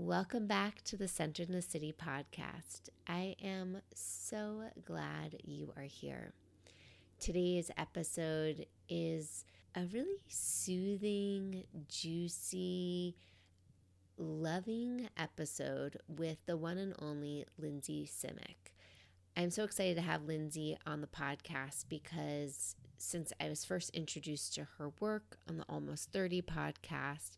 Welcome back to the Center in the City podcast. I am so glad you are here. Today's episode is a really soothing, juicy, loving episode with the one and only Lindsey Simcik. I'm so excited to have Lindsey on the podcast because since I was first introduced to her work on the Almost 30 podcast,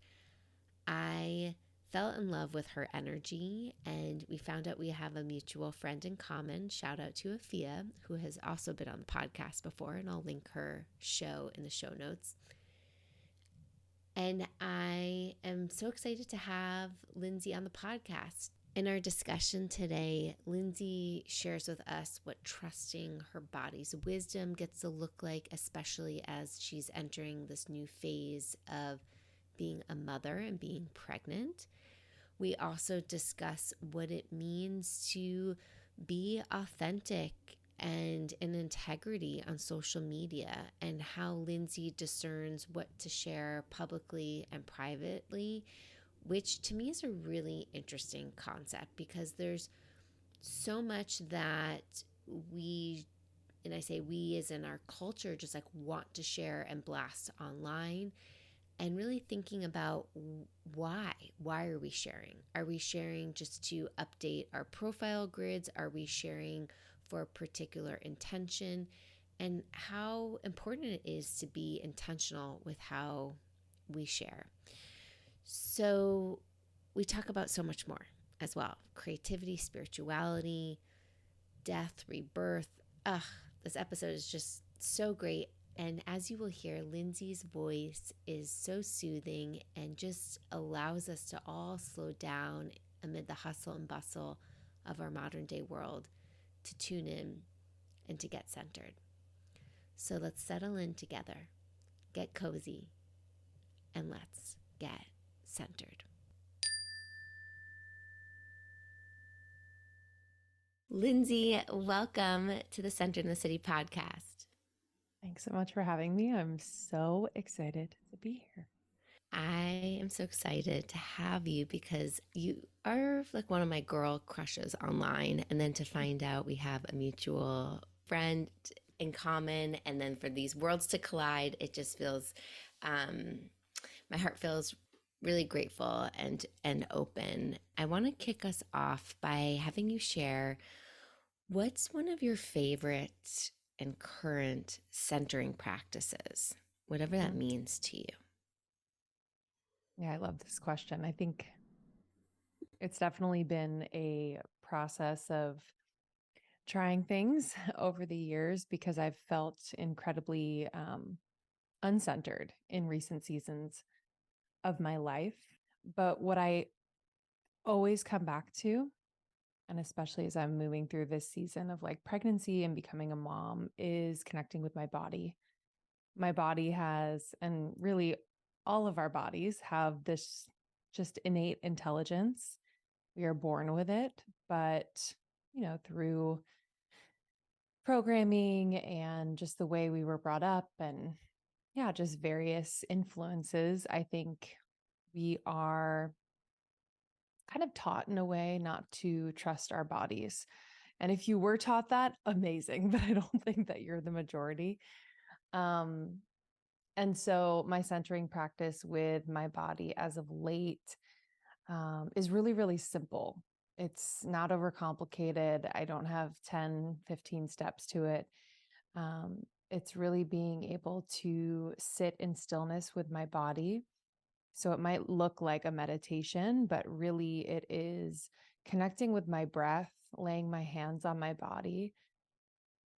I fell in love with her energy, and we found out we have a mutual friend in common. Shout out to Afia, who has also been on the podcast before, and I'll link her show in the show notes. And I am so excited to have Lindsey on the podcast. In our discussion today, Lindsey shares with us what trusting her body's wisdom gets to look like, especially as she's entering this new phase of being a mother and being pregnant. We also discuss what it means to be authentic and in integrity on social media, and how Lindsey discerns what to share publicly and privately, which to me is a really interesting concept because there's so much that we, and I say we as in our culture, just like want to share and blast online. And really thinking about why are we sharing? Are we sharing just to update our profile grids? Are we sharing for a particular intention? And how important it is to be intentional with how we share. So we talk about so much more as well: creativity, spirituality, death, rebirth. This episode is just so great. And as you will hear, Lindsey's voice is so soothing and just allows us to all slow down amid the hustle and bustle of our modern day world, to tune in and to get centered. So let's settle in together, get cozy, and let's get centered. Lindsey, welcome to the Center in the City podcast. Thanks so much for having me. I'm so excited to be here. I am so excited to have you because you are like one of my girl crushes online. And then to find out we have a mutual friend in common, and then for these worlds to collide, it just feels, my heart feels really grateful and open. I want to kick us off by having you share what's one of your favorite and current centering practices, whatever that means to you. Yeah, I love this question. I think it's definitely been a process of trying things over the years because I've felt incredibly uncentered in recent seasons of my life. But what I always come back to, and especially as I'm moving through this season of like pregnancy and becoming a mom, is connecting with my body. My body has, and really all of our bodies have this just innate intelligence. We are born with it, but through programming and just the way we were brought up and just various influences, I think we are kind of taught in a way not to trust our bodies. And if you were taught that, amazing, but I don't think that you're the majority. And so my centering practice with my body as of late is really, really simple. It's not overcomplicated. I don't have 10, 15 steps to it. It's really being able to sit in stillness with my body. So it might look like a meditation, but really it is connecting with my breath, laying my hands on my body,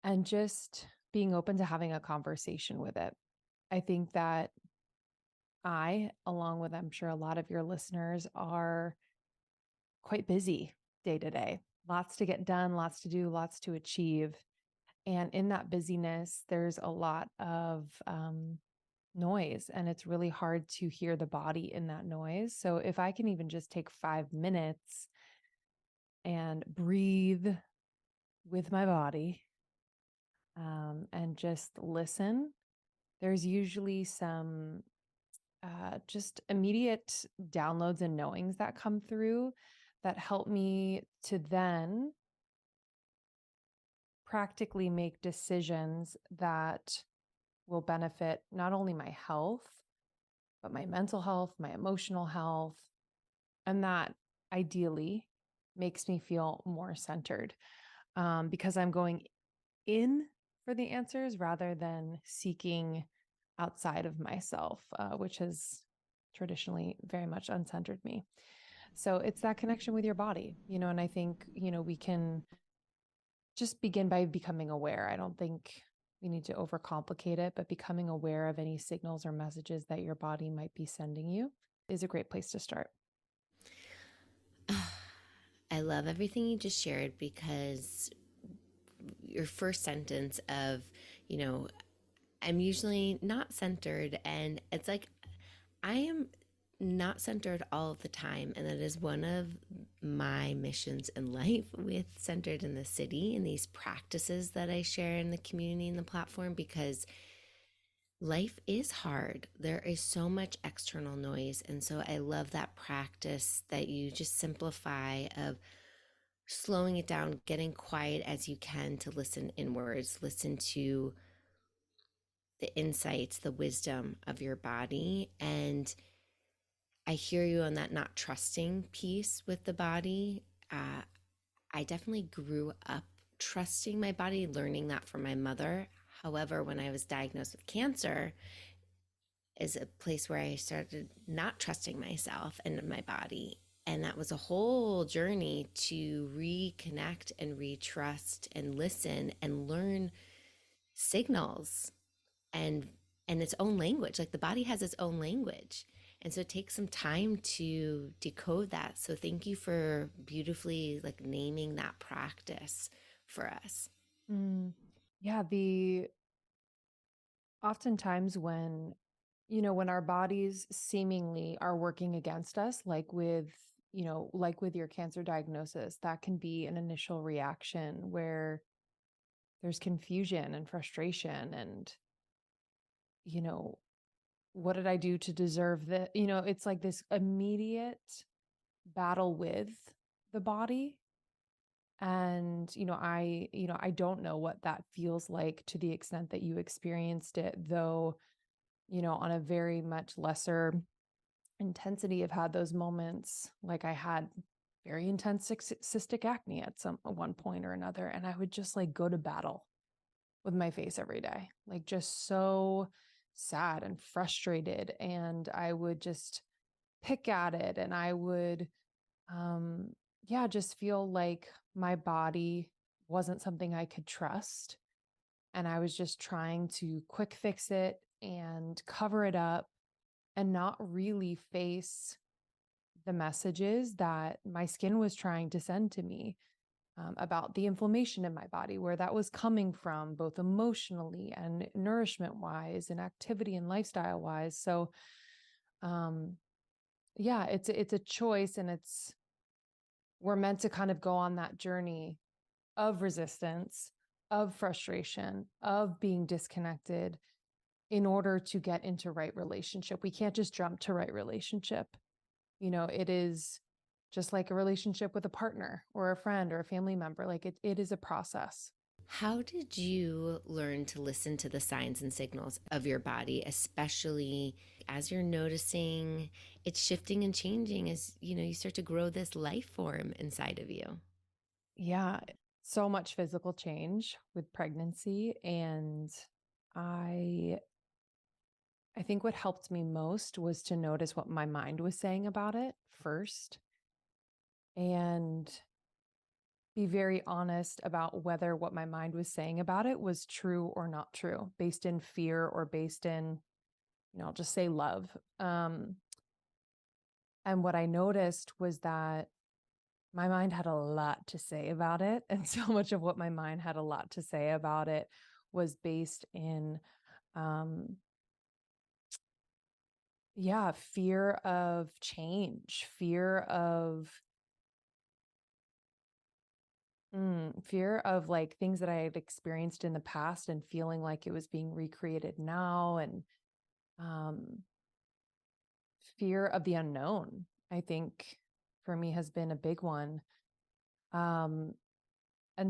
and just being open to having a conversation with it. I think that along with I'm sure a lot of your listeners, are quite busy day to day. Lots to get done, lots to do, lots to achieve. And in that busyness, there's a lot of noise, and it's really hard to hear the body in that noise. So if I can even just take 5 minutes and breathe with my body and just listen, there's usually some just immediate downloads and knowings that come through that help me to then practically make decisions that will benefit not only my health, but my mental health, my emotional health, and that ideally makes me feel more centered because I'm going in for the answers rather than seeking outside of myself, which has traditionally very much uncentered me. So it's that connection with your body, and I think, we can just begin by becoming aware. I don't think we need to overcomplicate it, but becoming aware of any signals or messages that your body might be sending you is a great place to start. I love everything you just shared because your first sentence of, you know, I'm usually not centered. And it's like, I am not centered all of the time. And that is one of my missions in life with Centered in the City and these practices that I share in the community and the platform, because life is hard. There is so much external noise. And so I love that practice that you just simplify of slowing it down, getting quiet as you can to listen inwards, listen to the insights, the wisdom of your body. And I hear you on that not trusting piece with the body. I definitely grew up trusting my body, learning that from my mother. However, when I was diagnosed with cancer, is a place where I started not trusting myself and my body. And that was a whole journey to reconnect and retrust and listen and learn signals and its own language. Like the body has its own language. And so it takes some time to decode that. So thank you for beautifully like naming that practice for us. Mm. Yeah, the oftentimes when our bodies seemingly are working against us, like with your cancer diagnosis, that can be an initial reaction where there's confusion and frustration and, you know, what did I do to deserve that? It's like this immediate battle with the body. And, I don't know what that feels like to the extent that you experienced it, though, on a very much lesser intensity, have had those moments. Like I had very intense cystic acne at one point or another, and I would just like go to battle with my face every day, like just so sad and frustrated. And I would just pick at it, and I would, um, yeah, just feel like my body wasn't something I could trust. And I was just trying to quick fix it and cover it up and not really face the messages that my skin was trying to send to me, about the inflammation in my body, where that was coming from, both emotionally and nourishment wise and activity and lifestyle wise. So, um, yeah, it's a choice, and we're meant to kind of go on that journey of resistance, of frustration, of being disconnected in order to get into right relationship. We can't just jump to right relationship. It is just like a relationship with a partner or a friend or a family member. Like it is a process. How did you learn to listen to the signs and signals of your body, especially as you're noticing it's shifting and changing as you start to grow this life form inside of you? Yeah, so much physical change with pregnancy. And I I think what helped me most was to notice what my mind was saying about it first, and be very honest about whether what my mind was saying about it was true or not true, based in fear or based in, I'll just say love. And what I noticed was that my mind had a lot to say about it. And so much of what my mind had a lot to say about it was based in, um, yeah, fear of change, fear of like things that I had experienced in the past and feeling like it was being recreated now. And, um, fear of the unknown, I think for me has been a big one. And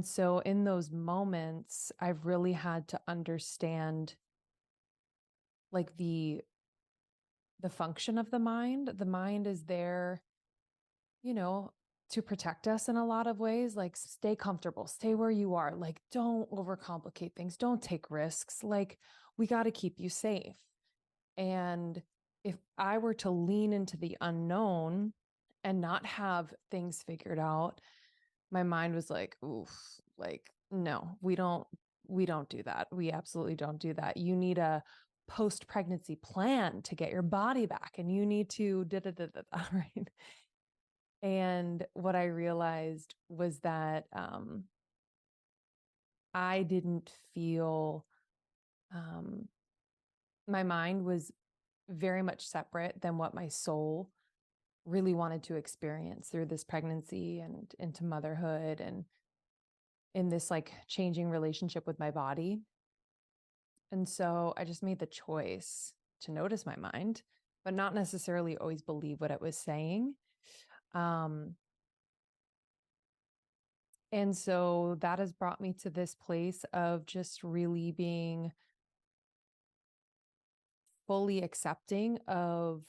so in those moments, I've really had to understand like the function of the mind. The mind is there, you know, to protect us in a lot of ways, like stay comfortable, stay where you are, like don't overcomplicate things, don't take risks, like we got to keep you safe. And if I were to lean into the unknown and not have things figured out, my mind was like, oof, like, no, we don't do that. We absolutely don't do that. You need a post-pregnancy plan to get your body back and you need to da da da da, da right? And what I realized was that I didn't feel my mind was very much separate than what my soul really wanted to experience through this pregnancy and into motherhood and in this like changing relationship with my body. And so I just made the choice to notice my mind, but not necessarily always believe what it was saying. Um, and so that has brought me to this place of just really being fully accepting of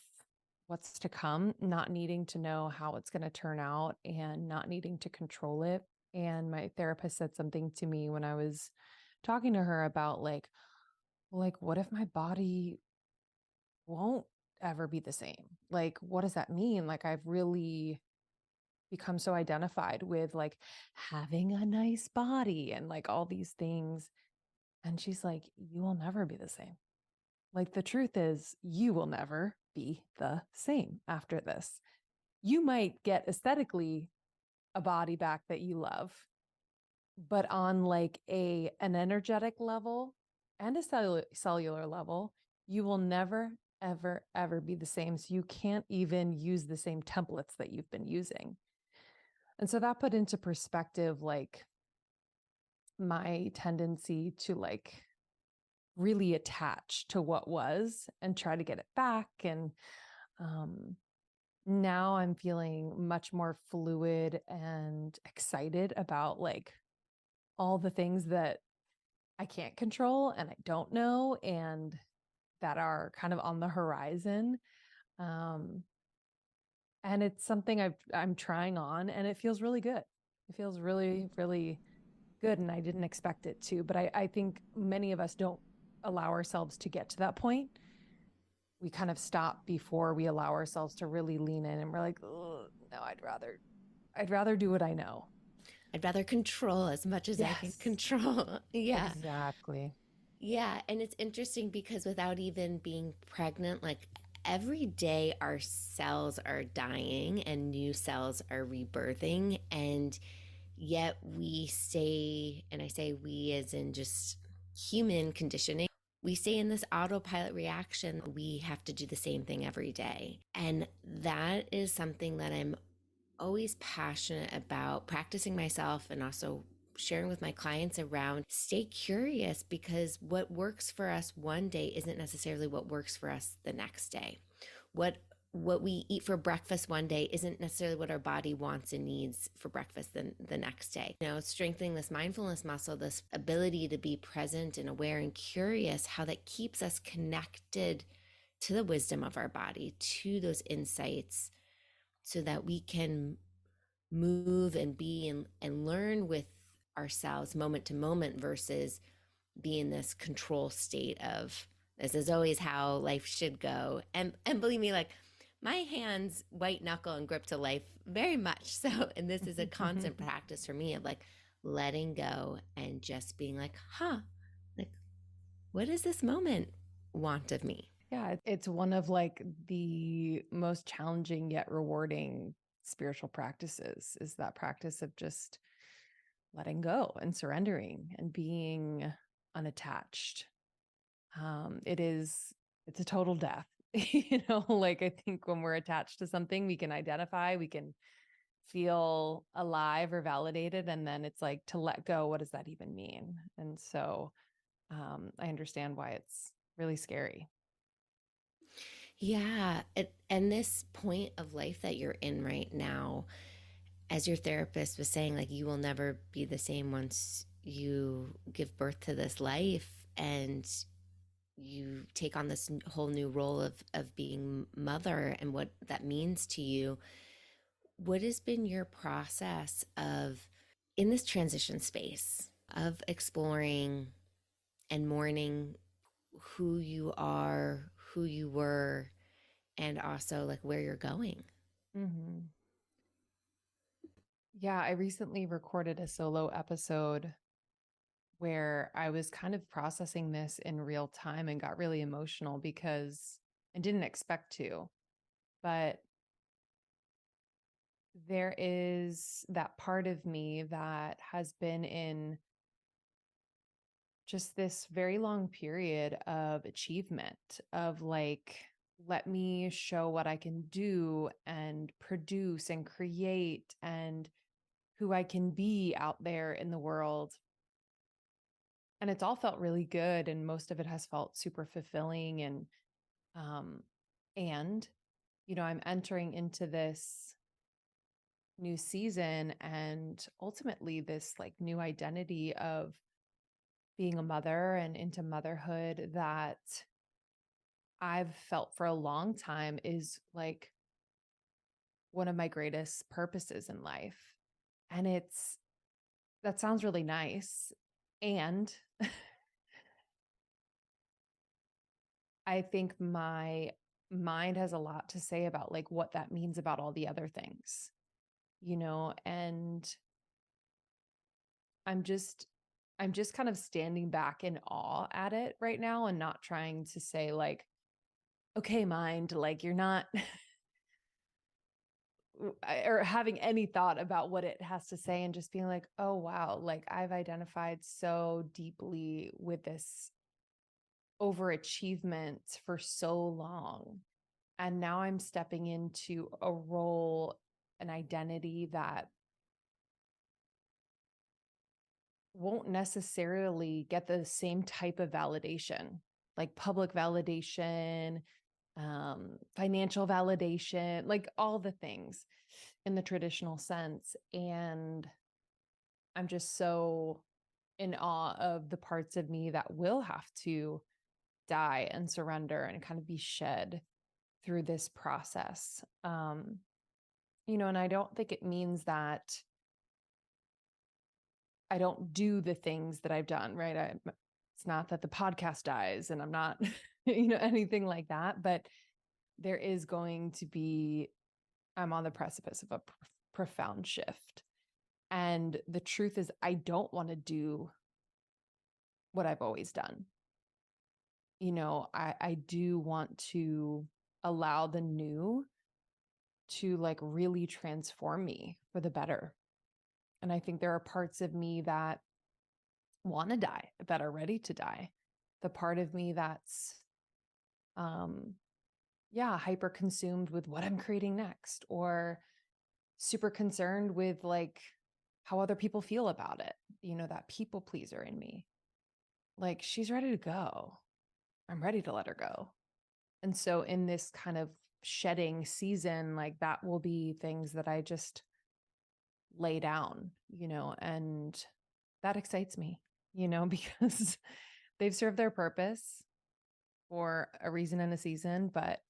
what's to come, not needing to know how it's going to turn out and not needing to control it. And my therapist said something to me when I was talking to her about like what if my body won't ever be the same? Like what does that mean? Like I've really become so identified with like having a nice body and like all these things. And she's like, you will never be the same. Like the truth is, you will never be the same after this. You might get aesthetically a body back that you love, but on like an energetic level and a cellular level, you will never ever be the same. So you can't even use the same templates that you've been using. And so that put into perspective like my tendency to like really attach to what was and try to get it back. And um, now I'm feeling much more fluid and excited about like all the things that I can't control and I don't know and that are kind of on the horizon. Um, and it's something I'm trying on and it feels really good. It feels really, really good. And I didn't expect it to, but I think many of us don't allow ourselves to get to that point. We kind of stop before we allow ourselves to really lean in and we're like, oh, no, I'd rather do what I know. I'd rather control as much as I can Yes, control. Yeah. exactly. Yeah. And it's interesting because without even being pregnant, like every day our cells are dying and new cells are rebirthing. And yet we stay, and I say we as in just human conditioning, we stay in this autopilot reaction. We have to do the same thing every day. And that is something that I'm always passionate about practicing myself and also sharing with my clients around stay curious because what works for us one day isn't necessarily what works for us the next day. What we eat for breakfast one day isn't necessarily what our body wants and needs for breakfast the next day. You know, strengthening this mindfulness muscle, this ability to be present and aware and curious, how that keeps us connected to the wisdom of our body, to those insights, so that we can move and be and learn with ourselves moment to moment versus be in this control state of this is always how life should go. And believe me, like my hands white knuckle and grip to life very much so. And this is a constant practice for me of like letting go and just being like, like what does this moment want of me? Yeah, it's one of like the most challenging yet rewarding spiritual practices is that practice of just letting go and surrendering and being unattached. It's a total death. Like I think when we're attached to something, we can identify, we can feel alive or validated. And then it's like to let go, what does that even mean? And so I understand why it's really scary. Yeah. And this point of life that you're in right now, as your therapist was saying, like you will never be the same once you give birth to this life and you take on this whole new role of being mother and what that means to you. What has been your process of in this transition space of exploring and mourning who you are, who you were, and also like where you're going? Hmm. Yeah, I recently recorded a solo episode where I was kind of processing this in real time and got really emotional because I didn't expect to. But there is that part of me that has been in just this very long period of achievement, of like, let me show what I can do and produce and create and who I can be out there in the world. And it's all felt really good. And most of it has felt super fulfilling. Um, and, I'm entering into this new season and ultimately this like new identity of being a mother and into motherhood that I've felt for a long time is like one of my greatest purposes in life. And that sounds really nice. And I think my mind has a lot to say about like what that means about all the other things, and I'm just I'm just kind of standing back in awe at it right now and not trying to say like, okay, mind, like you're not or having any thought about what it has to say and just being like, oh wow, like I've identified so deeply with this overachievement for so long. And now I'm stepping into a role, an identity that won't necessarily get the same type of validation, like public validation, financial validation, like all the things in the traditional sense. And I'm just so in awe of the parts of me that will have to die and surrender and kind of be shed through this process. And I don't think it means that I don't do the things that I've done, right? It's not that the podcast dies and I'm not, anything like that, but there is going to be, I'm on the precipice of a profound shift. And the truth is, I don't want to do what I've always done. I do want to allow the new to like really transform me for the better. And I think there are parts of me that want to die, that are ready to die. The part of me that's, um, yeah, hyper consumed with what I'm creating next, or super concerned with like how other people feel about it. That people pleaser in me. Like, she's ready to go. I'm ready to let her go. And so, in this kind of shedding season, like that will be things that I just lay down, and that excites me, because they've served their purpose for a reason and a season, but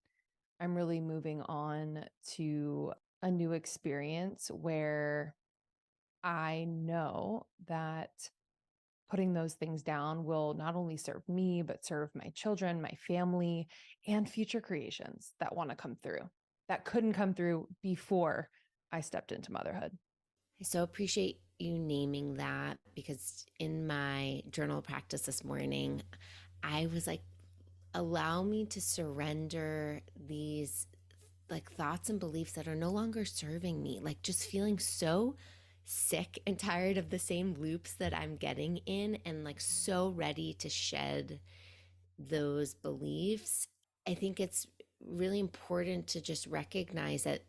I'm really moving on to a new experience where I know that putting those things down will not only serve me, but serve my children, my family, and future creations that want to come through that couldn't come through before I stepped into motherhood. I so appreciate you naming that because in my journal practice this morning, I was like, allow me to surrender these like thoughts and beliefs that are no longer serving me, like just feeling so sick and tired of the same loops that I'm getting in and like so ready to shed those beliefs. I think it's really important to just recognize that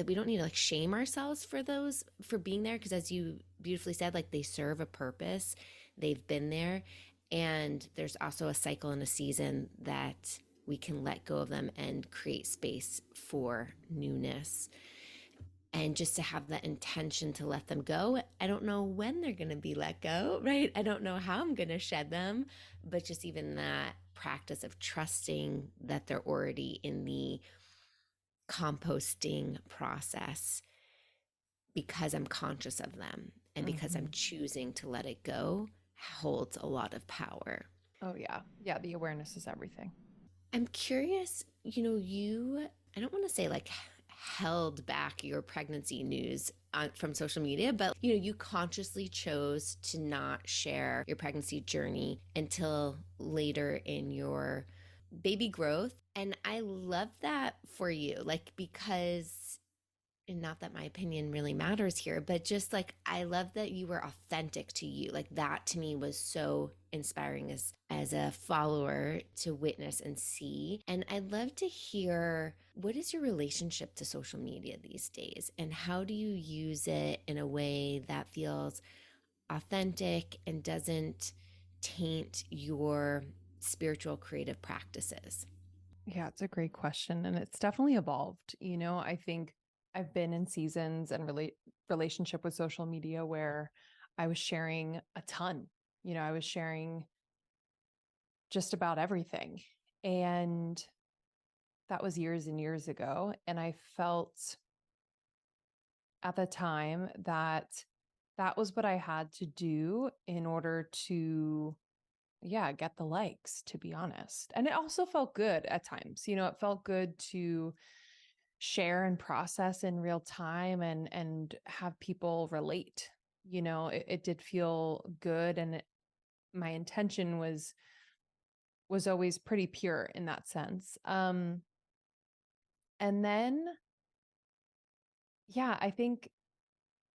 we don't need to like shame ourselves for those for being there because as you beautifully said, like they serve a purpose. They've been there, and there's also a cycle and a season that we can let go of them and create space for newness. And just to have that intention to let them go. I don't know when they're going to be let go, right? I don't know how I'm going to shed them, but just even that practice of trusting that they're already in the composting process because I'm conscious of them and because I'm Mhm. choosing to let it go holds a lot of power. Oh, yeah. Yeah. The awareness is everything. I'm curious, I don't want to say like held back your pregnancy news from social media, but you consciously chose to not share your pregnancy journey until later in your baby growth. And I love that for you, like, because and not that my opinion really matters here, but just like I love that you were authentic to you. Like that to me was so inspiring as a follower to witness and see. And I'd love to hear, what is your relationship to social media these days, and how do you use it in a way that feels authentic and doesn't taint your spiritual creative practices? Yeah, it's a great question. And it's definitely evolved. I think I've been in seasons and relationship with social media where I was sharing a ton. I was sharing just about everything. And that was years and years ago. And I felt at the time that that was what I had to do in order to, yeah, get the likes, to be honest. And it also felt good at times. It felt good to share and process in real time and have people relate. It did feel good, and my intention was always pretty pure in that sense. And then, yeah, I think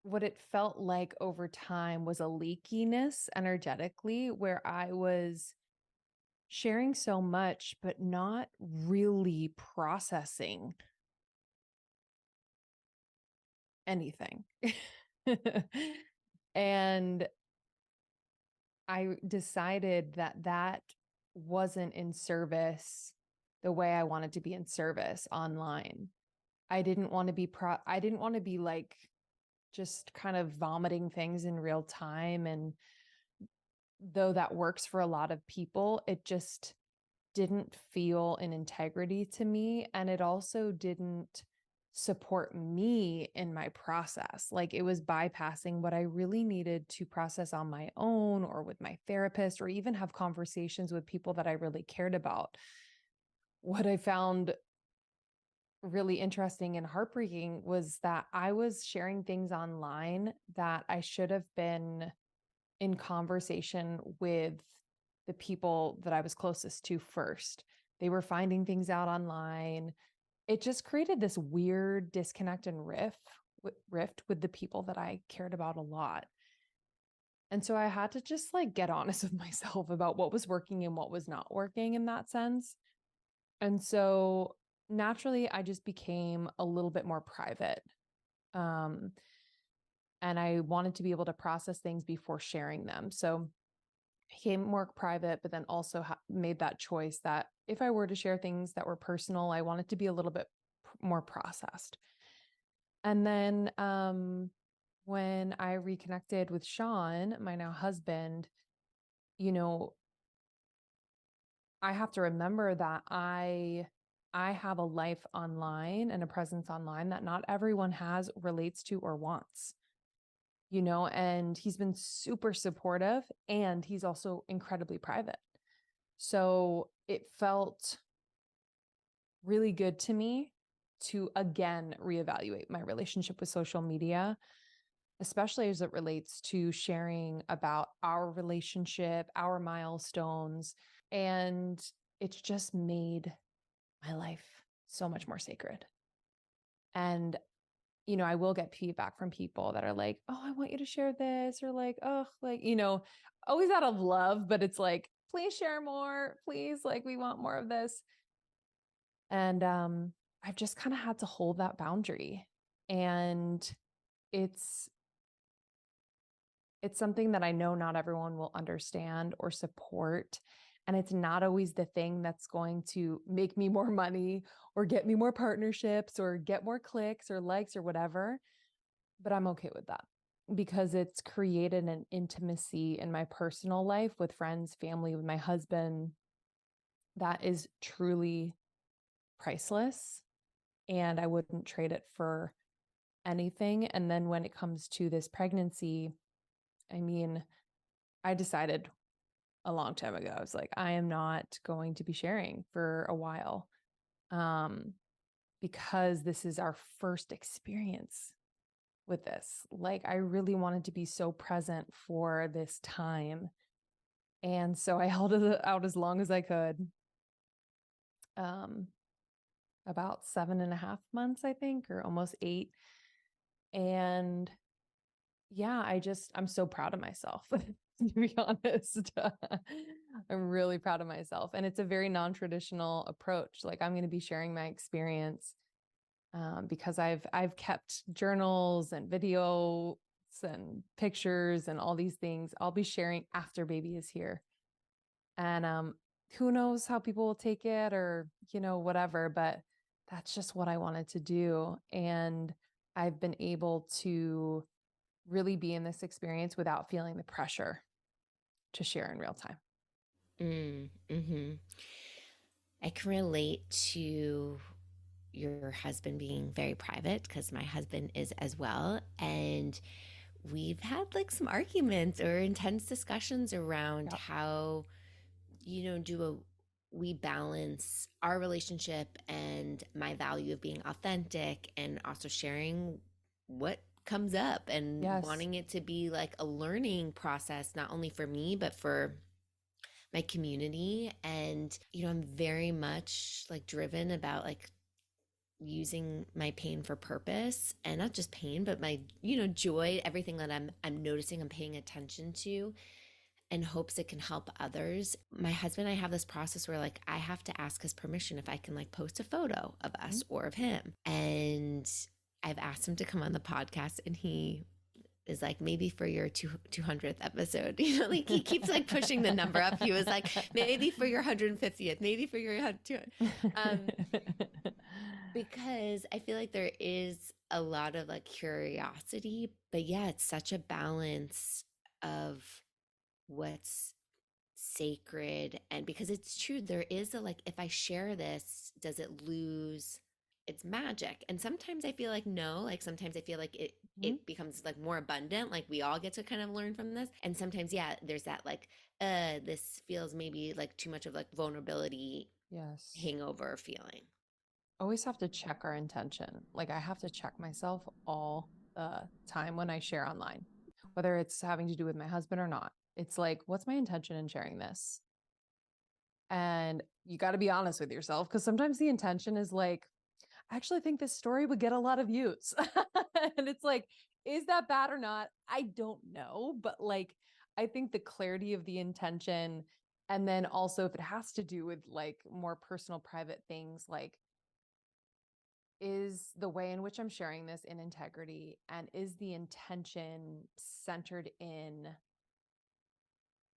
what it felt like over time was a leakiness energetically, where I was sharing so much but not really processing anything. And I decided that that wasn't in service the way I wanted to be in service online. I didn't want to be like just kind of vomiting things in real time. And though that works for a lot of people, it just didn't feel an integrity to me. And it also didn't support me in my process. Like it was bypassing what I really needed to process on my own or with my therapist, or even have conversations with people that I really cared about. What I found really interesting and heartbreaking was that I was sharing things online that I should have been in conversation with the people that I was closest to first. They were finding things out online. It just created this weird disconnect and rift with the people that I cared about a lot. And so I had to just like get honest with myself about what was working and what was not working in that sense. And so naturally, I just became a little bit more private. Um, and I wanted to be able to process things before sharing them. So became more private, but then also made that choice that if I were to share things that were personal, I wanted to be a little bit more processed. And then when I reconnected with Sean, my now husband, you know, I have to remember that I have a life online and a presence online that not everyone has, relates to, or wants. And he's been super supportive, and he's also incredibly private. So it felt really good to me to again reevaluate my relationship with social media, especially as it relates to sharing about our relationship, our milestones. And it's just made my life so much more sacred. And, I will get feedback from people that are like, oh, I want you to share this, or like, oh, like, always out of love, but it's like, please share more, please, like, we want more of this. And I've just kind of had to hold that boundary. And it's it's something that I know not everyone will understand or support. And it's not always the thing that's going to make me more money or get me more partnerships or get more clicks or likes or whatever. But I'm okay with that because it's created an intimacy in my personal life with friends, family, with my husband that is truly priceless. And I wouldn't trade it for anything. And then when it comes to this pregnancy, I mean, I decided a long time ago, I was like, I am not going to be sharing for a while. Because this is our first experience with this. Like, I really wanted to be so present for this time. And so I held it out as long as I could. About 7.5 months, I think, or almost 8. And yeah, I'm so proud of myself, to be honest. I'm really proud of myself. And it's a very non-traditional approach. Like, I'm going to be sharing my experience because I've kept journals and videos and pictures and all these things. I'll be sharing after baby is here. And who knows how people will take it or, whatever, but that's just what I wanted to do. And I've been able to really be in this experience without feeling the pressure to share in real time. Mm-hmm. I can relate to your husband being very private because my husband is as well. And we've had like some arguments or intense discussions around Yep. how, we balance our relationship and my value of being authentic and also sharing what comes up and Yes. wanting it to be like a learning process, not only for me, but for my community. And, I'm very much like driven about like using my pain for purpose, and not just pain, but my, joy, everything that I'm noticing, I'm paying attention to, and hopes it can help others. My husband and I have this process where like I have to ask his permission if I can like post a photo of Mm-hmm. us or of him. And I've asked him to come on the podcast, and he is like, maybe for your 200th episode, like he keeps like pushing the number up. He was like, maybe for your 150th, maybe for your 200th. Because I feel like there is a lot of like curiosity, but yeah, it's such a balance of what's sacred. And because it's true, there is a like, if I share this, does it lose its magic? And sometimes I feel like no, like sometimes I feel like it becomes like more abundant, like we all get to kind of learn from this. And sometimes yeah, there's that like this feels maybe like too much of like vulnerability Yes. hangover feeling. Always have to check our intention. Like, I have to check myself all the time when I share online, whether it's having to do with my husband or not. It's like, what's my intention in sharing this? And you got to be honest with yourself because sometimes the intention is like, I actually think this story would get a lot of views. And it's like, is that bad or not? I don't know. But like, I think the clarity of the intention, and then also if it has to do with like more personal, private things, like, is the way in which I'm sharing this in integrity, and is the intention centered in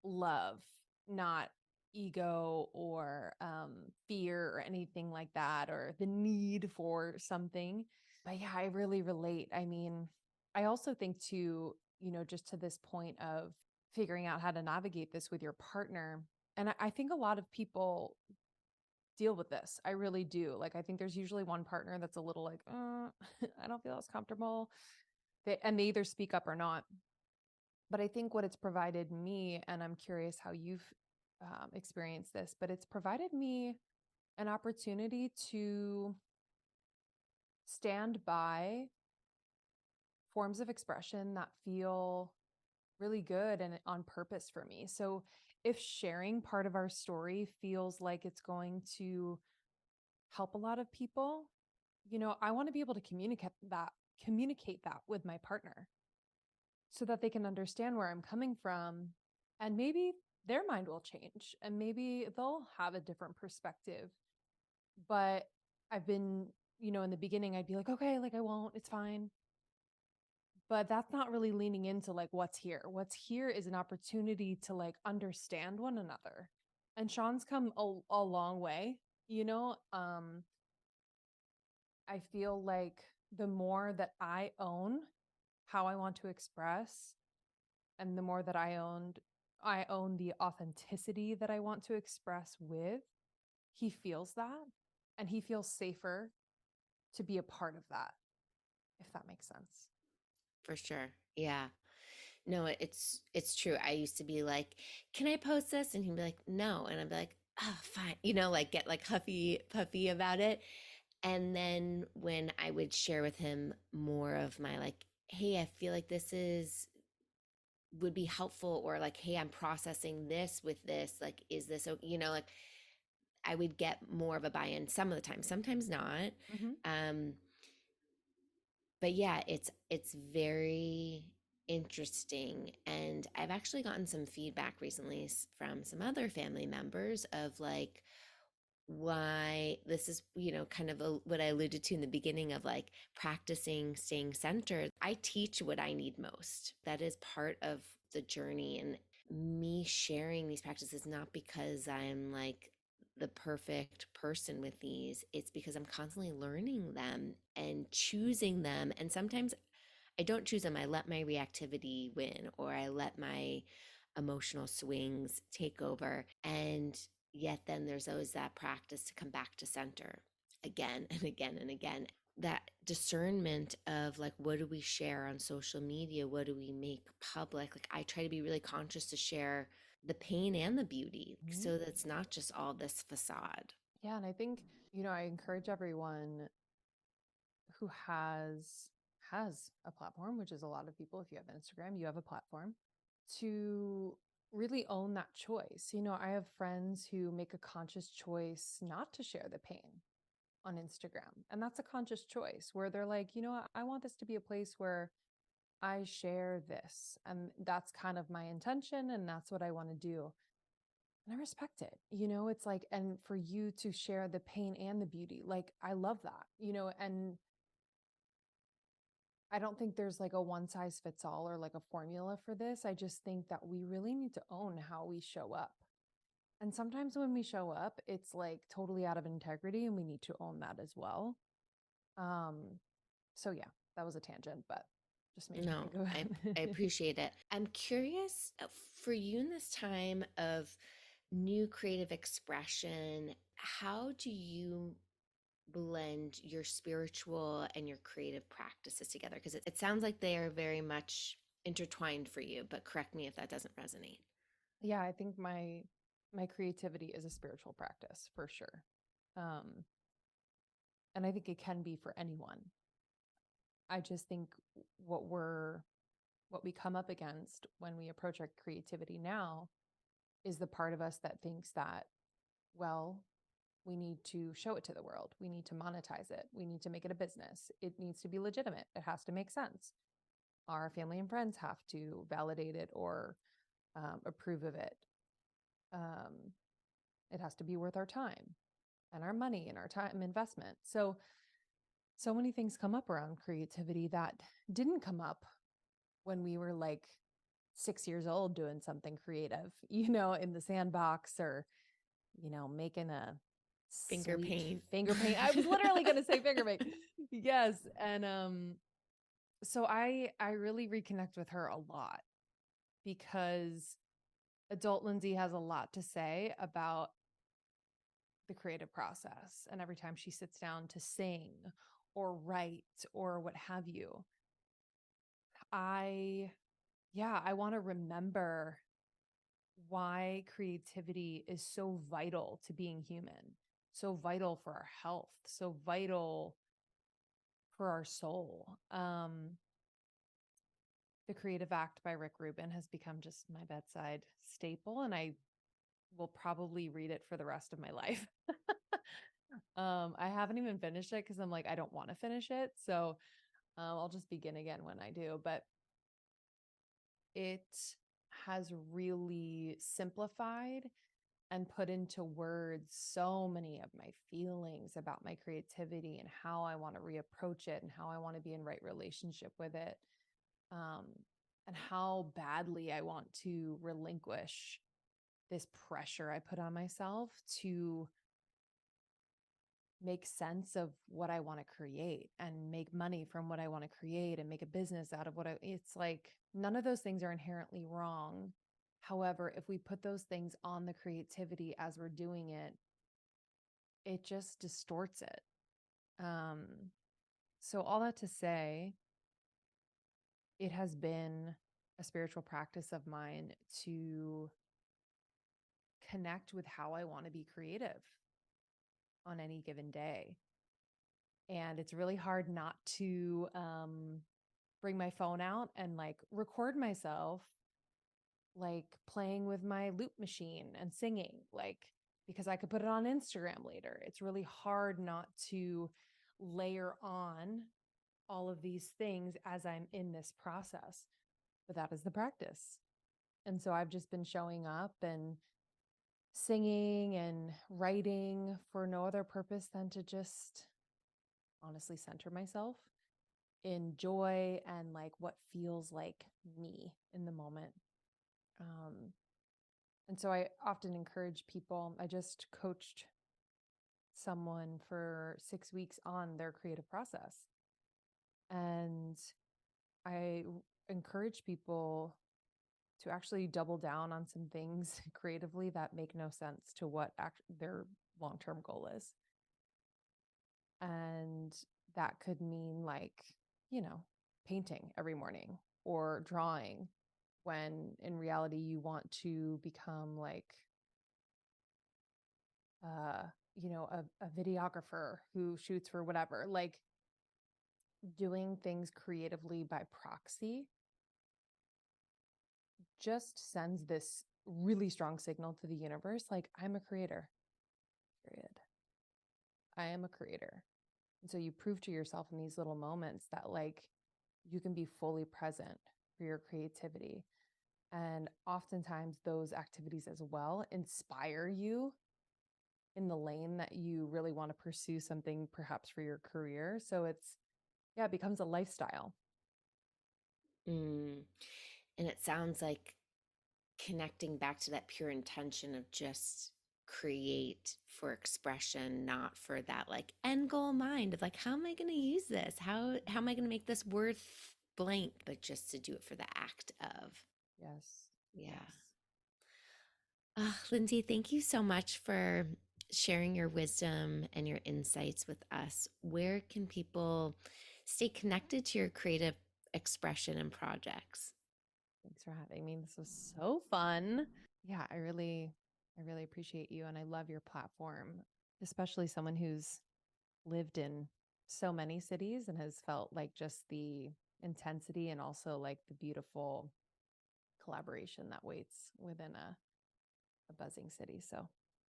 love, not ego or fear or anything like that, or the need for something. But yeah, I really relate. I mean, I also think too, just to this point of figuring out how to navigate this with your partner. And I think a lot of people deal with this. I really do. Like, I think there's usually one partner that's a little like, I don't feel as comfortable. And they either speak up or not. But I think what it's provided me, and I'm curious how you've experienced this, but it's provided me an opportunity to stand by forms of expression that feel really good and on purpose for me. So if sharing part of our story feels like it's going to help a lot of people, I want to be able to communicate that with my partner so that they can understand where I'm coming from, and maybe their mind will change and maybe they'll have a different perspective. But I've been, in the beginning I'd be like, okay, like I won't, it's fine. But that's not really leaning into like what's here. What's here is an opportunity to like understand one another And Sean's come a long way, you know. I feel like the more that I own how I want to express, and the more that I own the authenticity that I want to express with, he feels that, and he feels safer to be a part of that, if that makes sense. For sure. Yeah. No, it's true. I used to be like, "Can I post this?" And he'd be like, "No." And I'd be like, "Oh, fine." Like get like huffy puffy about it. And then when I would share with him more of my like, "Hey, I feel like this is would be helpful," or like, "Hey, I'm processing this with this. Like, is this like I would get more of a buy-in some of the time, sometimes not. Mm-hmm. Um, but yeah, it's very interesting, and I've actually gotten some feedback recently from some other family members of like why this is kind of what I alluded to in the beginning of like practicing staying centered. I teach what I need most. That is part of the journey, and me sharing these practices not because I'm like the perfect person with these. It's because I'm constantly learning them and choosing them, and sometimes I don't choose them. I let my reactivity win, or I let my emotional swings take over. And yet, then there's always that practice to come back to center again and again and again. That discernment of like, what do we share on social media? What do we make public? Like, I try to be really conscious to share the pain and the beauty Mm-hmm. so that's not just all this facade. Yeah, and I think, I encourage everyone who has a platform, which is a lot of people. If you have Instagram, you have a platform, to really own that choice. I have friends who make a conscious choice not to share the pain on Instagram. And that's a conscious choice where they're like, I want this to be a place where I share this. And that's kind of my intention. And that's what I want to do. And I respect it. It's like, and for you to share the pain and the beauty, like, I love that, and I don't think there's like a one size fits all or like a formula for this. I just think that we really need to own how we show up. And sometimes when we show up, it's like totally out of integrity, and we need to own that as well. Um, so yeah, that was a tangent, but just made me No, think of I it. appreciate it. I'm curious for you in this time of new creative expression, how do you blend your spiritual and your creative practices together? Because it sounds like they are very much intertwined for you, but correct me if that doesn't resonate. Yeah, I think my creativity is a spiritual practice for sure. Um, and I think it can be for anyone. I just think what we're what we come up against when we approach our creativity now is the part of us that thinks that, well, we need to show it to the world. We need to monetize it. We need to make it a business. It needs to be legitimate. It has to make sense. Our family and friends have to validate it or approve of it. Um, it has to be worth our time and our money and our time investment. So many things come up around creativity that didn't come up when we were like 6 years old doing something creative, in the sandbox, or, making a Finger sleek paint. finger paint. I was literally going to say finger paint. Yes. And so I really reconnect with her a lot because adult Lindsey has a lot to say about the creative process. And every time she sits down to sing or write or what have you, I, yeah, I want to remember why creativity is so vital to being human, so vital for our health, so vital for our soul. The Creative Act by Rick Rubin has become just my bedside staple, and I will probably read it for the rest of my life. I haven't even finished it because I'm like, I don't want to finish it. So I'll just begin again when I do. But it has really simplified and put into words so many of my feelings about my creativity and how I want to reapproach it and how I want to be in right relationship with it. Um, and how badly I want to relinquish this pressure I put on myself to make sense of what I want to create and make money from what I want to create and make a business out of it's like none of those things are inherently wrong. However, if we put those things on the creativity as we're doing it, it just distorts it. So all that to say, it has been a spiritual practice of mine to connect with how I want to be creative on any given day. And it's really hard not to bring my phone out and like record myself like playing with my loop machine and singing, like because I could put it on Instagram later. It's really hard not to layer on all of these things as I'm in this process. But that is the practice. And so I've just been showing up and singing and writing for no other purpose than to just honestly center myself in joy and like what feels like me in the moment. And so I often encourage people. I just coached someone for 6 weeks on their creative process. And I encourage people to actually double down on some things creatively that make no sense to what their long-term goal is. And that could mean like, painting every morning or drawing when in reality you want to become like, a videographer who shoots for whatever, like doing things creatively by proxy just sends this really strong signal to the universe. Like, I'm a creator, period. I am a creator. And so you prove to yourself in these little moments that like you can be fully present for your creativity. And oftentimes those activities as well inspire you in the lane that you really want to pursue something perhaps for your career. So it becomes a lifestyle. And it sounds like connecting back to that pure intention of just create for expression, not for that like end goal mind of like, how am I going to use this? How am I going to make this worth blank? But just to do it for the act of. Yes. Yeah. Yes. Lindsey, thank you so much for sharing your wisdom and your insights with us. Where can people stay connected to your creative expression and projects? Thanks for having me. This was so fun. Yeah, I really appreciate you. And I love your platform, especially someone who's lived in so many cities and has felt like just the intensity and also like the beautiful collaboration that waits within a buzzing city. So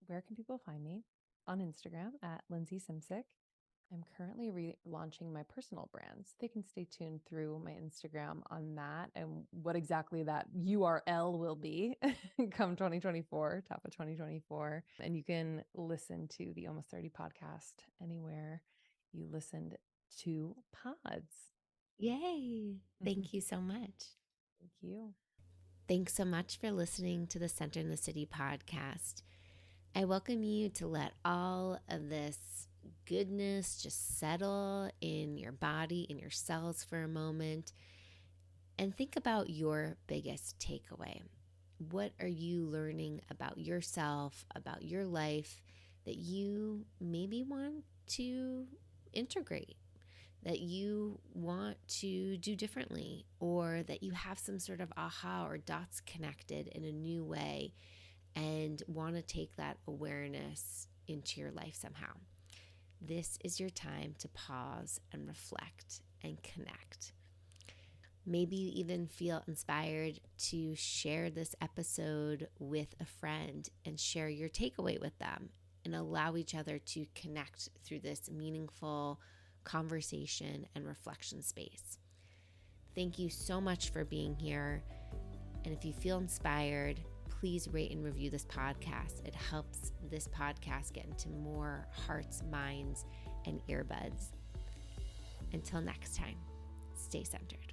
where can people find me? On Instagram at Lindsey Simcik. I'm currently relaunching my personal brands. They can stay tuned through my Instagram on that and what exactly that URL will be come 2024, top of 2024. And you can listen to the Almost 30 podcast anywhere you listened to pods. Yay. Thank you so much. Thank you. Thanks so much for listening to the Center in the City podcast. I welcome you to let all of this goodness just settle in your body, in your cells for a moment, and think about your biggest takeaway. What are you learning about yourself, about your life that you maybe want to integrate, that you want to do differently, or that you have some sort of aha or dots connected in a new way and want to take that awareness into your life somehow? This is your time to pause and reflect and connect. Maybe you even feel inspired to share this episode with a friend and share your takeaway with them and allow each other to connect through this meaningful conversation and reflection space. Thank you so much for being here. And if you feel inspired, please rate and review this podcast. It helps this podcast get into more hearts, minds, and earbuds. Until next time, stay centered.